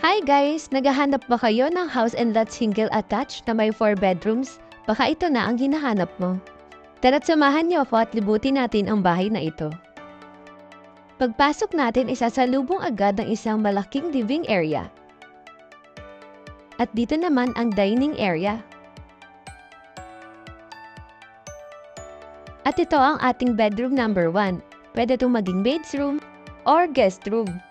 Hi guys! Naghahanap ba kayo ng house and lot single attached na may 4 bedrooms? Baka ito na ang hinahanap mo. Tara't samahan niyo ako at libutin natin ang bahay na ito. Pagpasok natin, isasalubong agad ng isang malaking living area. At dito naman ang dining area. At ito ang ating bedroom number 1. Pwede itong maging maid's room or guest room.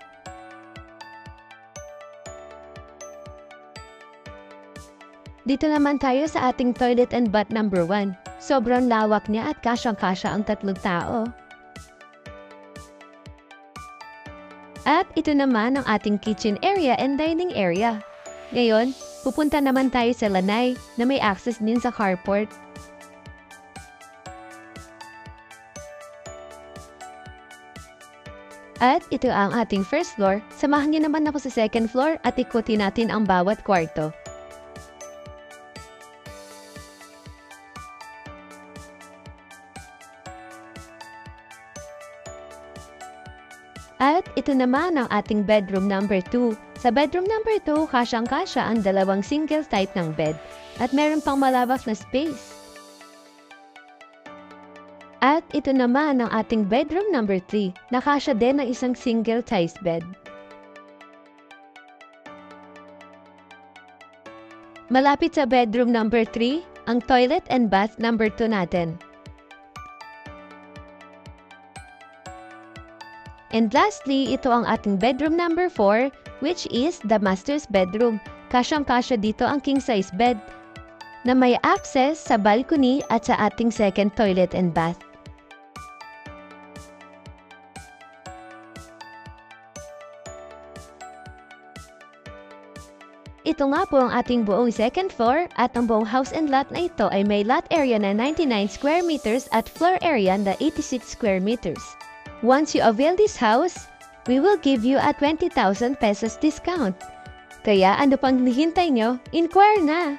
Dito naman tayo sa ating toilet and bath number 1. Sobrang lawak niya at kasyang-kasya ang 3 tao. At ito naman ang ating kitchen area and dining area. Ngayon, pupunta naman tayo sa lanay na may access din sa carport. At ito ang ating first floor. Samahan niyo naman ako sa second floor at ikutin natin ang bawat kwarto. At ito naman ang ating bedroom number 2. Sa bedroom number 2, kasyang-kasya ang 2 single type ng bed at meron pang malawak na space. At ito naman ang ating bedroom number 3. Nakasya din ang isang single size bed. Malapit sa bedroom number 3, ang toilet and bath number 2 natin. And lastly, ito ang ating bedroom number 4, which is the master's bedroom. Kasyang-kasya dito ang king-size bed na may access sa balcony at sa ating second toilet and bath. Ito nga po ang ating buong second floor at ang buong house and lot na ito ay may lot area na 99 square meters at floor area na 86 square meters. Once you avail this house, we will give you a 20,000 pesos discount. Kaya ano pang hihintay nyo? Inquire na!